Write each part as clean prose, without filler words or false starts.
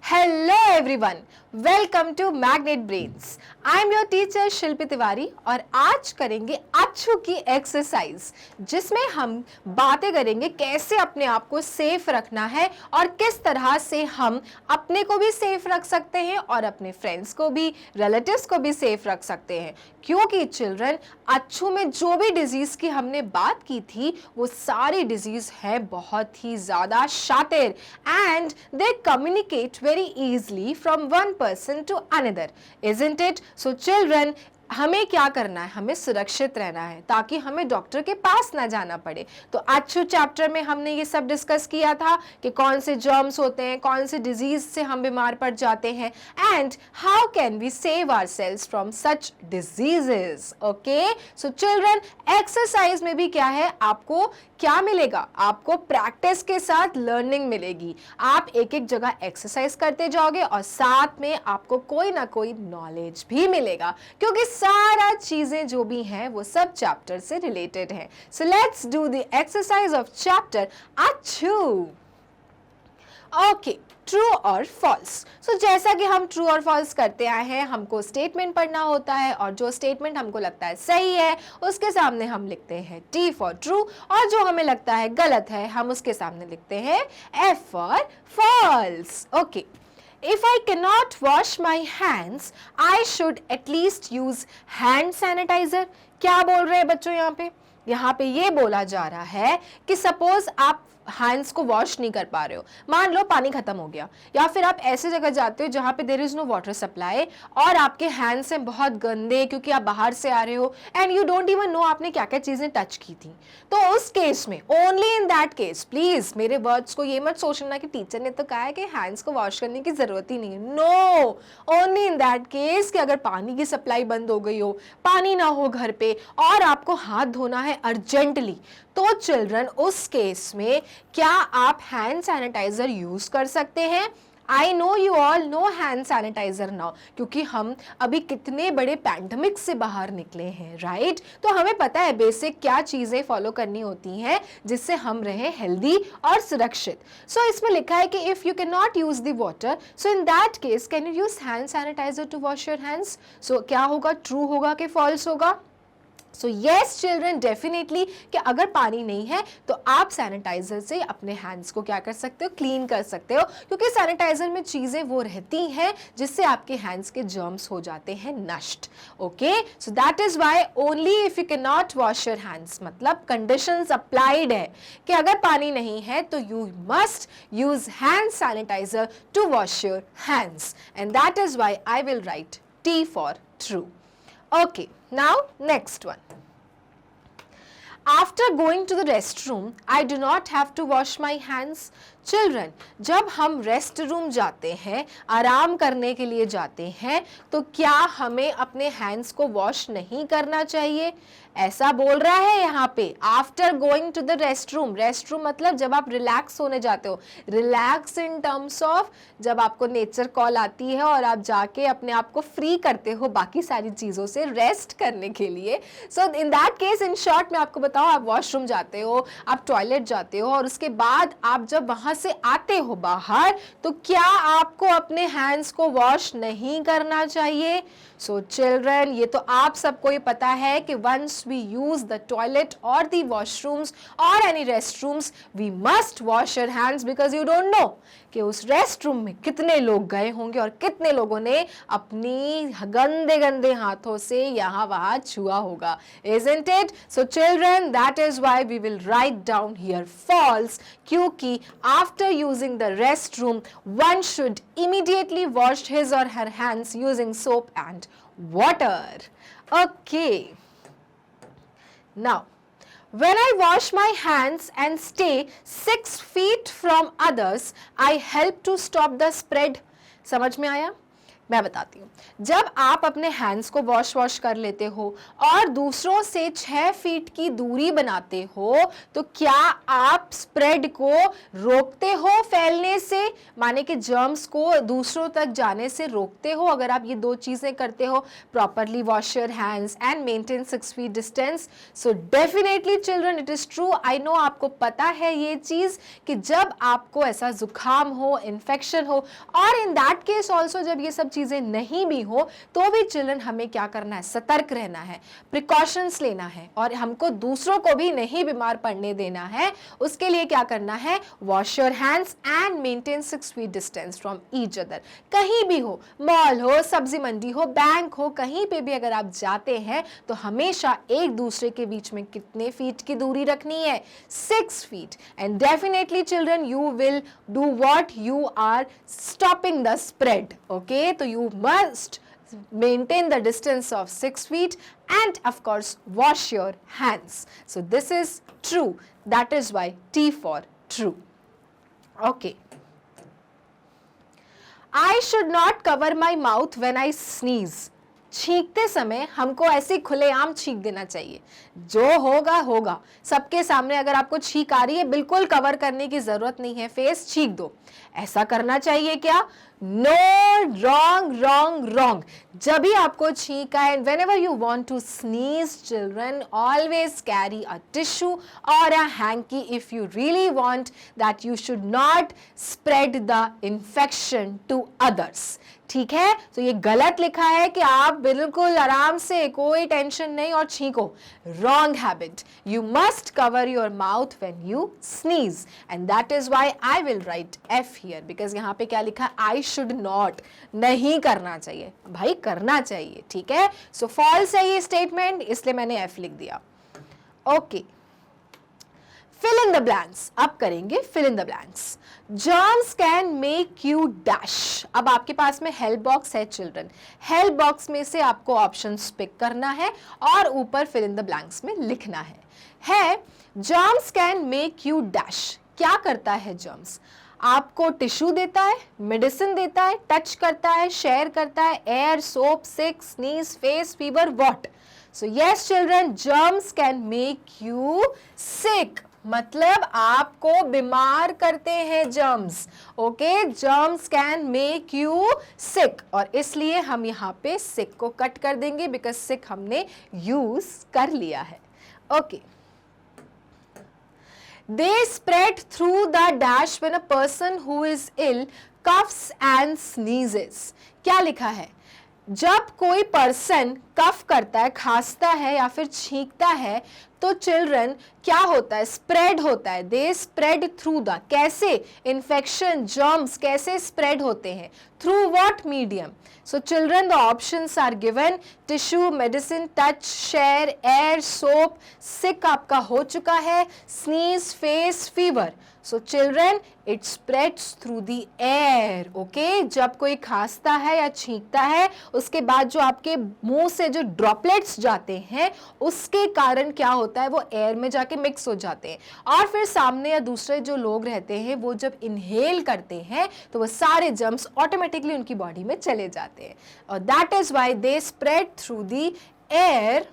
Hello everyone, welcome to Magnet Brains. I am your teacher Shilpi Tiwari और आज करेंगे अच्छू की एक्सरसाइज, जिसमें हम बातें करेंगे कैसे अपने आप को सेफ रखना है और किस तरह से हम अपने को भी सेफ रख सकते हैं और अपने फ्रेंड्स को भी, रिलेटिव्स को भी सेफ रख सकते हैं। क्योंकि चिल्ड्रन, अच्छू में जो भी डिजीज की हमने बात की थी वो सारी डिजीज है बहुत ही ज्यादा शातिर and they communicate very easily from one person to another, isn't it? So children, हमें क्या करना है, हमें सुरक्षित रहना है ताकि हमें डॉक्टर के पास ना जाना पड़े। तो अच्छू चैप्टर में हमने ये सब डिस्कस किया था कि कौन से जर्म्स होते हैं, कौन से डिजीज से हम बीमार पड़ जाते हैं and how can we save ourselves from such diseases. Okay, so children, exercise में भी क्या है, आपको क्या मिलेगा, आपको प्रैक्टिस के साथ लर्निंग मिलेगी। आप एक एक जगह एक्सरसाइज करते जाओगे और साथ में आपको कोई ना कोई नॉलेज भी मिलेगा, क्योंकि सारा चीजें जो भी हैं वो सब चैप्टर से रिलेटेड है। So let's do the exercise of chapter अच्छू। ओके, ट्रू और फॉल्स। सो जैसा कि हम ट्रू और फॉल्स करते आए हैं, हमको स्टेटमेंट पढ़ना होता है और जो स्टेटमेंट हमको लगता है सही है उसके सामने हम लिखते हैं T फॉर ट्रू, और जो हमें लगता है गलत है हम उसके सामने लिखते हैं F for false. Okay, If I cannot wash my hands, I should at least use hand sanitizer। क्या बोल रहे हैं बच्चों यहाँ पे ये बोला जा रहा है कि सपोज आप हैंड्स को वॉश नहीं कर पा रहे हो, मान लो पानी खत्म हो गया, या फिर आप ऐसे जगह जाते हो जहाँ पे there is no water supply और आपके हैंड्स हैं बहुत गंदे क्योंकि आप बाहर से आ रहे हो and you don't even know आपने क्या क्या चीजें टच की थी। तो उस केस में, only in that case, please मेरे वर्ड्स को ये मत सोचना कि टीचर ने तो कहा है कि हैंड्स को वॉश करने की जरूरत ही नहीं है। No, only in that case कि अगर पानी की सप्लाई बंद हो गई हो, पानी ना हो घर पे और आपको हाथ धोना है अर्जेंटली, तो चिल्ड्रन उस केस में क्या आप हैंड सैनिटाइजर यूज कर सकते हैं। I know you all know hand sanitiser now, क्योंकि हम अभी कितने बड़े पैंडमिक से बाहर निकले हैं, राइट? तो हमें पता है बेसिक क्या चीजें फॉलो करनी होती हैं जिससे हम रहें हेल्दी और सुरक्षित। सो इसमें लिखा है कि if you can not use the water, so in that case can you use hand sanitiser to wash your hands. So क्या होगा, ट्रू होगा कि फॉल्स होगा? सो येस चिल्ड्रन, डेफिनेटली कि अगर पानी नहीं है तो आप सैनिटाइजर से अपने हैंड्स को क्या कर सकते हो, क्लीन कर सकते हो, क्योंकि सैनिटाइजर में चीजें वो रहती हैं जिससे आपके हैंड्स के जर्म्स हो जाते हैं नष्ट। Okay, so that is why only if you can not wash your hands, मतलब कंडीशंस अप्लाइड है कि अगर पानी नहीं है तो you must use hand sanitiser to wash your hands, and that is why I will write T for true. Okay, now next one. After going to the restroom, I do not have to wash my hands. Children, जब हम rest room जाते हैं, आराम करने के लिए जाते हैं, तो क्या हमें अपने हैंड्स को वॉश नहीं करना चाहिए? ऐसा बोल रहा है यहाँ पे, after going to the rest room. Rest room मतलब जब आप रिलैक्स होने जाते हो, रिलैक्स इन टर्म्स ऑफ जब आपको नेचर कॉल आती है और आप जाके अपने आप को फ्री करते हो बाकी सारी चीज़ों से रेस्ट करने के लिए। So in that case, in short मैं आपको बताऊँ, आप वॉशरूम जाते हो, आप टॉयलेट जाते हो और उसके बाद आप जब वहाँ से आते हो बाहर, तो क्या आपको अपने हैंड्स को वॉश नहीं करना चाहिए? सो चिल्ड्रन, ये तो आप सबको ये पता है कि once we use the toilet और द वॉशरूम्स और any rest rooms, we must wash your hands, because you don't know कि उस रेस्ट रूम में कितने लोग गए होंगे और कितने लोगों ने अपनी गंदे गंदे हाथों से यहाँ वहाँ छुआ होगा, isn't it? So children, that is why we will write down here false, क्योंकि after using the restroom, one should immediately wash his or her hands using soap and water. Okay. Now, when I wash my hands and stay 6 feet from others, I help to stop the spread. समझ में आया? मैं बताती हूँ। जब आप अपने hands को वॉश कर लेते हो और दूसरों से 6 फीट की दूरी बनाते हो, तो क्या आप स्प्रेड को रोकते हो फैलने से, माने कि जर्म्स को दूसरों तक जाने से रोकते हो? अगर आप ये 2 चीजें करते हो, properly wash your hands and maintain 6 feet distance, so definitely children it is true. I know आपको पता है ये चीज कि जब आपको ऐसा जुकाम हो, इन्फेक्शन हो, और इन दैट केस ऑल्सो जब ये सब चीजें नहीं भी हो, तो भी चिल्ड्रन हमें क्या करना है, सतर्क रहना है, प्रिकॉशंस लेना है, और हमको दूसरों को भी नहीं बीमार पड़ने देना है। उसके लिए क्या करना है, wash your hands and maintain 6 feet distance from each other. कहीं भी हो, मॉल हो, सब्जी मंडी हो, बैंक हो, कहीं पे भी अगर आप जाते हैं तो हमेशा एक दूसरे के बीच में कितने फीट की दूरी रखनी है, 6 feet. And definitely children you will do what, you are stopping the spread. Okay, तो you must maintain the distance of 6 feet and of course wash your hands. So this is true. That is why T for true. Okay. I should not cover my mouth when I sneeze. छींकते समय हमको ऐसे खुलेआम छींक देना चाहिए, जो होगा होगा। सबके सामने अगर आपको छींक आ रही है, बिल्कुल कवर करने की जरूरत नहीं है, फेस छींक दो। ऐसा करना चाहिए क्या? No, wrong wrong wrong. जब भी आपको छींक आए, whenever you want to sneeze, children always carry a tissue or a hanky if you really want that you should not spread the infection to others. ठीक है, तो ये गलत लिखा है कि आप बिल्कुल आराम से, कोई टेंशन नहीं और छींको। Wrong habit, you must cover your mouth when you sneeze, and that is why I will write F here, because यहाँ पे क्या लिखा है, आई शुड नॉट, नहीं करना चाहिए। भाई करना चाहिए, ठीक है। सो फॉल्स है ये स्टेटमेंट, इसलिए मैंने एफ लिख दिया। Okay, fill in the blanks। अब करेंगे fill in the blanks। Germs can make you dash। अब आपके पास में हेल्प बॉक्स है चिल्ड्रन, हेल्प बॉक्स में से आपको ऑप्शंस पिक करना है और ऊपर fill in the blanks में लिखना है germs can make you dash। क्या करता है germs? आपको टिश्यू देता है, मेडिसिन देता है, टच करता है, शेयर करता है, air, soap, sick, sneeze, face, fever, what? So yes children, germs can make you sick, मतलब आपको बीमार करते हैं germs. Okay, germs can make you sick, और इसलिए हम यहाँ पे सिक को कट कर देंगे, बिकॉज सिक हमने यूज कर लिया है। Okay, they spread through the dash when a person who is ill coughs and sneezes। क्या लिखा है? जब कोई पर्सन कफ करता है, खांसता है या फिर छींकता है, तो चिल्ड्रन क्या होता है, स्प्रेड होता है। दे स्प्रेड थ्रू द, कैसे? इन्फेक्शन, जर्म्स कैसे स्प्रेड होते हैं? Through what medium? So children the options are given, tissue, medicine, touch, share, air, soap. Sick आपका हो चुका है, sneeze, face, fever. So children it spreads through the air. Okay, जब कोई खांसता है या छींकता है, उसके बाद जो आपके मुंह से जो ड्रॉपलेट्स जाते हैं, उसके कारण क्या होता है, वो एयर में जाके मिक्स हो जाते हैं, और फिर सामने या दूसरे जो लोग रहते हैं, वो जब इनहेल करते हैं तो वो सारे जर्म्स ऑटोमेटिकली उनकी बॉडी में चले जाते हैं, और that is why they spread through the air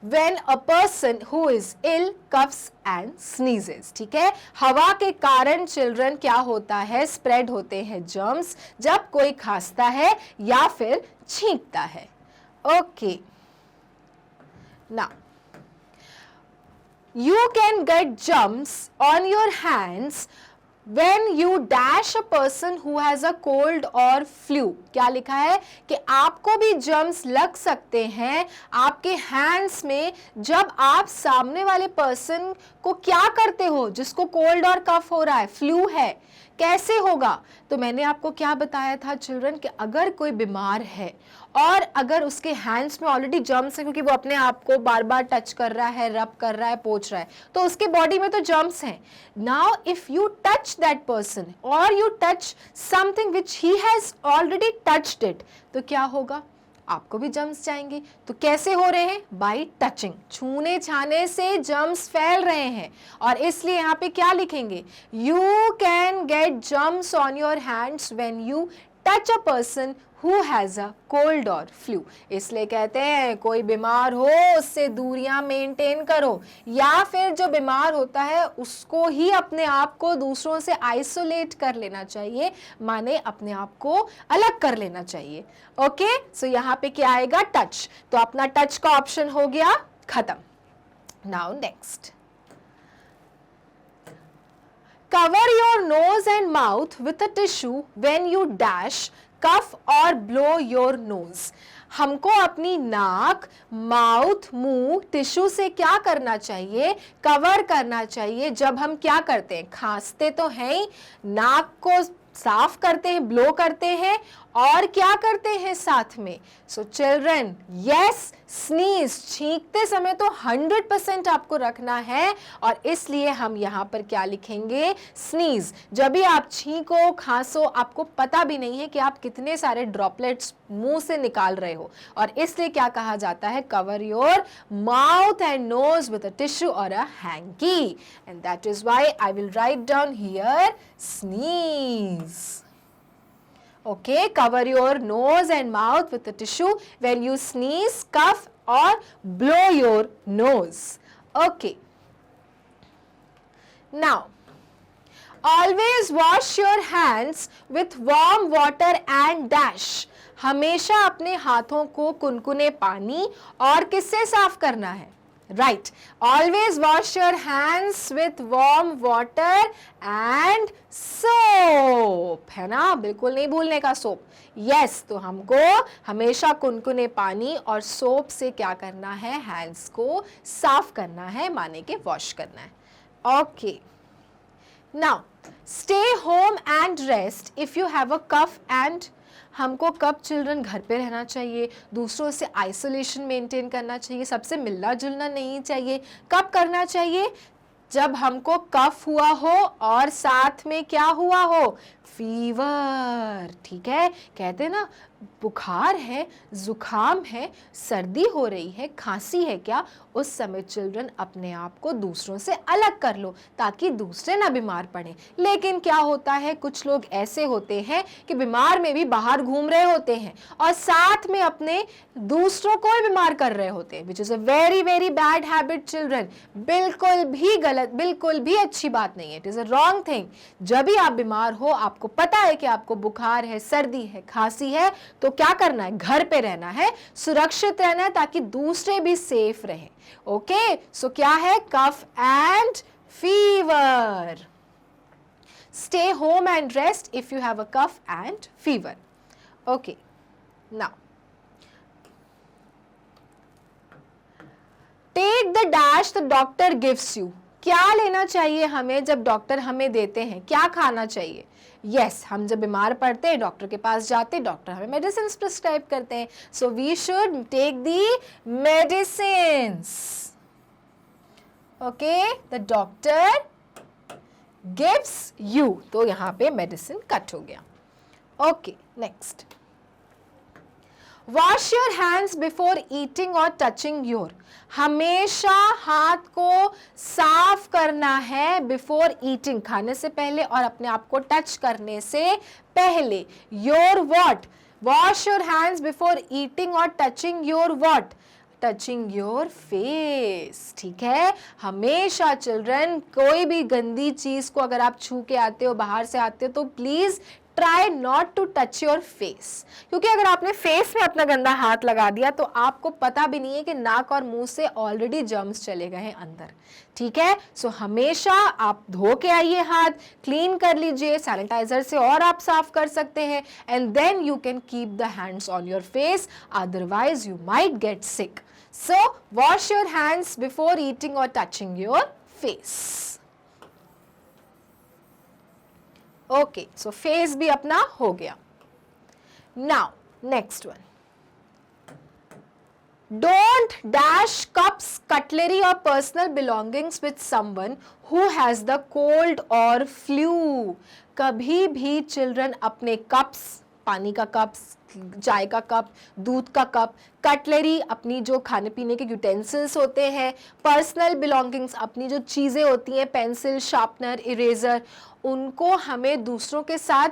when a person who is ill coughs and sneezes। ठीक है, हवा के कारण चिल्ड्रन क्या होता है, स्प्रेड होते हैं जर्म्स, जब कोई खांसता है या फिर छींकता है। Okay, now you can get germs on your hands when you dash a person who has a cold or flu। क्या लिखा है कि आपको भी जर्म्स लग सकते हैं आपके हैंड्स में, जब आप सामने वाले पर्सन को क्या करते हो, जिसको कोल्ड और कफ हो रहा है, फ्लू है। कैसे होगा? तो मैंने आपको क्या बताया था चिल्ड्रन कि अगर कोई बीमार है और अगर उसके हैंड्स में ऑलरेडी जर्म्स है, क्योंकि वो अपने आप को बार बार टच कर रहा है, रब कर रहा है, पोंछ रहा है, तो उसके बॉडी में तो जर्म्स हैं। Now if you touch that person और you touch something which he has already touched it, तो क्या होगा? आपको भी जर्म्स जाएंगे। तो कैसे हो रहे हैं? बाय टचिंग, छूने छाने से जर्म्स फैल रहे हैं। और इसलिए यहाँ पे क्या लिखेंगे? You can get germs on your hands when you touch a person who has a cold or flu। इसलिए कहते हैं कोई बीमार हो उससे दूरियां मेंटेन करो, या फिर जो बीमार होता है उसको ही अपने आप को दूसरों से आइसोलेट कर लेना चाहिए, माने अपने आप को अलग कर लेना चाहिए। ओके, सो यहाँ पे क्या आएगा? टच। तो अपना टच का ऑप्शन हो गया खत्म। Now next, cover your nose and mouth with a tissue when you dash, cough or blow your nose। हमको अपनी नाक, माउथ, मुंह टिश्यू से क्या करना चाहिए? कवर करना चाहिए। जब हम क्या करते हैं? खांसते तो हैं ही, नाक को साफ करते हैं, ब्लो करते हैं, और क्या करते हैं साथ में? सो चिल्ड्रन, यस, स्नीज, छींकते समय तो 100% आपको रखना है, और इसलिए हम यहाँ पर क्या लिखेंगे? स्नीज। जब भी आप छींको, खांसो, आपको पता भी नहीं है कि आप कितने सारे ड्रॉपलेट्स मुंह से निकाल रहे हो, और इसलिए क्या कहा जाता है? Cover your mouth and nose with a tissue और a hanky, and that is why I will write down here sneeze। Okay, cover your nose and mouth with a tissue when you sneeze, cough or blow your nose. Okay. Now, always wash your hands with warm water and dash। हमेशा अपने हाथों को कुनकुने पानी और किससे साफ करना है? Right, always wash your hands with warm water and soap, है ना? बिल्कुल नहीं भूलने का सोप। यस, तो हमको हमेशा कुनकुने पानी और सोप से क्या करना है? हैंड्स को साफ करना है, माने के वॉश करना है। Okay, now stay home and rest if you have a cough and. हमको कब चिल्ड्रन घर पे रहना चाहिए? दूसरों से आइसोलेशन मेंटेन करना चाहिए, सबसे मिलना जुलना नहीं चाहिए। कब करना चाहिए? जब हमको कफ हुआ हो और साथ में क्या हुआ हो? फीवर। ठीक है, कहते हैं ना, बुखार है, जुखाम है, सर्दी हो रही है, खांसी है क्या, उस समय चिल्ड्रन अपने आप को दूसरों से अलग कर लो ताकि दूसरे ना बीमार पड़े। लेकिन क्या होता है, कुछ लोग ऐसे होते हैं कि बीमार में भी बाहर घूम रहे होते हैं और साथ में अपने दूसरों को भी बीमार कर रहे होते हैं, which is a very very bad habit children. बिल्कुल भी गलत, बिल्कुल भी अच्छी बात नहीं है, it is a wrong thing. जब भी आप बीमार हो, आपको पता है कि आपको बुखार है, सर्दी है, खांसी है, तो क्या करना है? घर पे रहना है, सुरक्षित रहना है ताकि दूसरे भी सेफ रहे। ओके, सो क्या है? Cough and fever. Stay home and rest if you have a cough and fever. Okay, now take the dash the doctor gives you. क्या लेना चाहिए हमें जब डॉक्टर हमें देते हैं? क्या खाना चाहिए? यस, हम जब बीमार पड़ते हैं डॉक्टर के पास जाते हैं, डॉक्टर हमें मेडिसिन प्रिस्क्राइब करते हैं, so we should take the medicines. Okay, the doctor gives you, तो यहाँ पे मेडिसिन कट हो गया। Okay, next, wash your hands before eating और टचिंग योर। हमेशा हाथ को साफ करना है बिफोर ईटिंग, खाने से पहले, और अपने आप को टच करने से पहले। Your what? Wash your hands before eating और touching your what? Touching your face. ठीक है, हमेशा चिल्ड्रन कोई भी गंदी चीज को अगर आप छू के आते हो, बाहर से आते हो, तो please try not to touch your face, क्योंकि अगर आपने फेस में अपना गंदा हाथ लगा दिया तो आपको पता भी नहीं है कि नाक और मुंह से ऑलरेडी जर्म्स चले गए हैं अंदर। ठीक है, सो हमेशा आप धो के आइए, हाथ क्लीन कर लीजिए, सैनिटाइजर से और आप साफ कर सकते हैं, and then you can keep the hands on your face, otherwise you might get sick. So wash your hands before eating और touching your face. Okay, so face भी अपना हो गया। Now next one, don't dash cups, cutlery और personal belongings with someone who has the cold और flu. कभी भी children अपने कप्स, पानी का कप, चाय का कप, दूध का कप, कटलरी अपनी जो खाने पीने के यूटेंसिल्स होते हैं, पर्सनल बिलोंगिंग्स अपनी जो चीज़ें होती हैं, पेंसिल, शार्पनर, इरेजर, उनको हमें दूसरों के साथ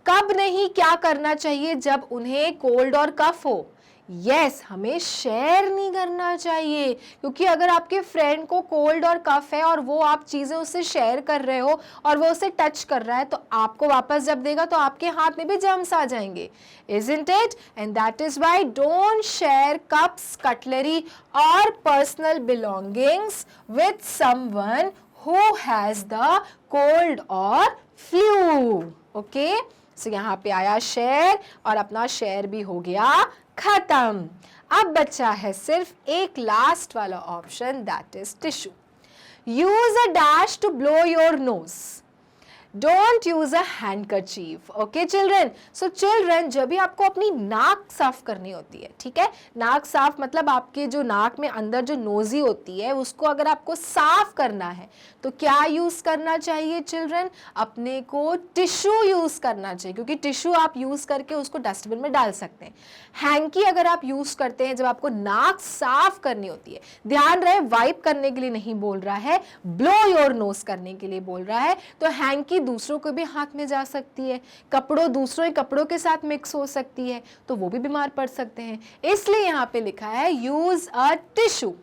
कब नहीं क्या करना चाहिए, जब उन्हें कोल्ड और कफ हो। यस, हमें शेयर नहीं करना चाहिए, क्योंकि अगर आपके फ्रेंड को कोल्ड और कफ है और वो आप चीज़ें उससे शेयर कर रहे हो और वो उसे टच कर रहा है, तो आपको वापस जब देगा तो आपके हाथ में भी जर्म्स आ जाएंगे, isn't it? And that is why don't share cups, cutlery or personal belongings with someone who has the cold or flu. Okay? So यहाँ पे आया शेयर और अपना शेयर भी हो गया खत्म। अब बचा है सिर्फ एक लास्ट वाला option, that is tissue. Use a dash to blow your nose, don't use a handkerchief. Okay children, so children जब भी आपको अपनी नाक साफ करनी होती है, ठीक है, नाक साफ मतलब आपके जो नाक में अंदर जो नोजी होती है उसको अगर आपको साफ करना है तो क्या यूज करना चाहिए चिल्ड्रन? अपने को टिश्यू यूज करना चाहिए, क्योंकि टिश्यू आप यूज करके उसको डस्टबिन में डाल सकते हैं। हैंकी अगर आप यूज करते हैं जब आपको नाक साफ करनी होती है, ध्यान रहे वाइप करने के लिए नहीं बोल रहा है, ब्लो योर नोज करने के लिए बोल रहा है, तो हैंकी दूसरों को भी हाथ में जा सकती है, कपड़ों दूसरों कपड़ों के साथ मिक्स हो सकती है, तो वो भी बीमार पड़ सकते हैं। इसलिए यहाँ पे लिखा है use a tissue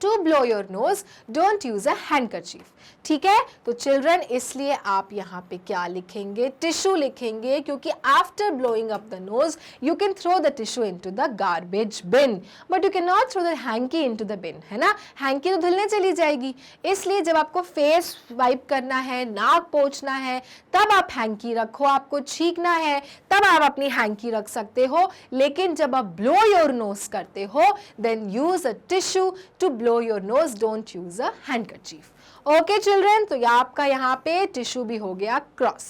to blow your nose, don't use a handkerchief. ठीक है, तो चिल्ड्रन इसलिए आप यहाँ पे क्या लिखेंगे? टिश्यू लिखेंगे, क्योंकि after blowing up the nose you can throw the tissue into the garbage bin, but you can not throw the hanky into the bin, है ना, हैंकी तो धुलने चली जाएगी। इसलिए जब आपको फेस वाइप करना है, नाक पोंछना है, तब आप हैंकी रखो, आपको छींकना है तब आप अपनी हैंकी रख सकते हो, लेकिन जब आप ब्लो योर नोज करते हो then use a tissue to blow your nose, don't use a handkerchief. Okay children, तो आपका यहाँ पे टिश्यू भी हो गया क्रॉस।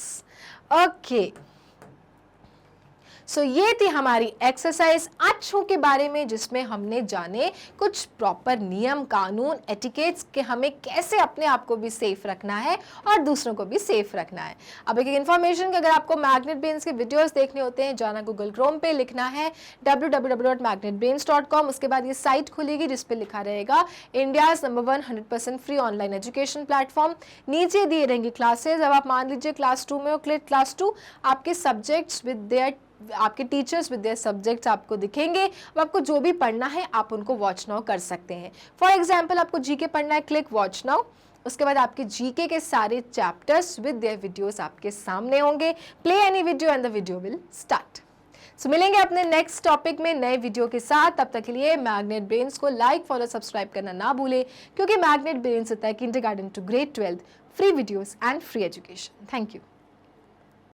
ओके, सो ये थी हमारी एक्सरसाइज अच्छों के बारे में, जिसमें हमने जाने कुछ प्रॉपर नियम कानून एटिकेट्स के हमें कैसे अपने आप को भी सेफ रखना है और दूसरों को भी सेफ रखना है। अब एक इन्फॉर्मेशन कि अगर आपको मैग्नेट ब्रेन्स के वीडियोस देखने होते हैं, जाना गूगल क्रोम पे, लिखना है www.magnetbrains.com, उसके बाद ये साइट खुलेगी जिस पे लिखा रहेगा India's number 1 100% free online education platform. नीचे दिए रहेंगे क्लासेज। अब आप मान लीजिए क्लास 2 में हो, क्लास 2 आपके सब्जेक्ट्स विद देयर, आपके टीचर्स विद देयर सब्जेक्ट्स आपको दिखेंगे। अब आपको जो भी पढ़ना है आप उनको वॉच नाउ कर सकते हैं। फॉर एग्जांपल आपको जीके पढ़ना है, क्लिक वॉच नाउ, उसके बाद आपके जीके के सारे चैप्टर्स विद देयर वीडियोस आपके सामने होंगे। Play any video and the video will start. So मिलेंगे अपने नेक्स्ट टॉपिक में नए वीडियो के साथ। तब तक के लिए मैग्नेट ब्रेन्स को लाइक, फॉलो, सब्सक्राइब करना ना भूले, क्योंकि मैग्नेट ब्रेन्स होता है kindergarten to grade 12 free videos and free education. Thank you.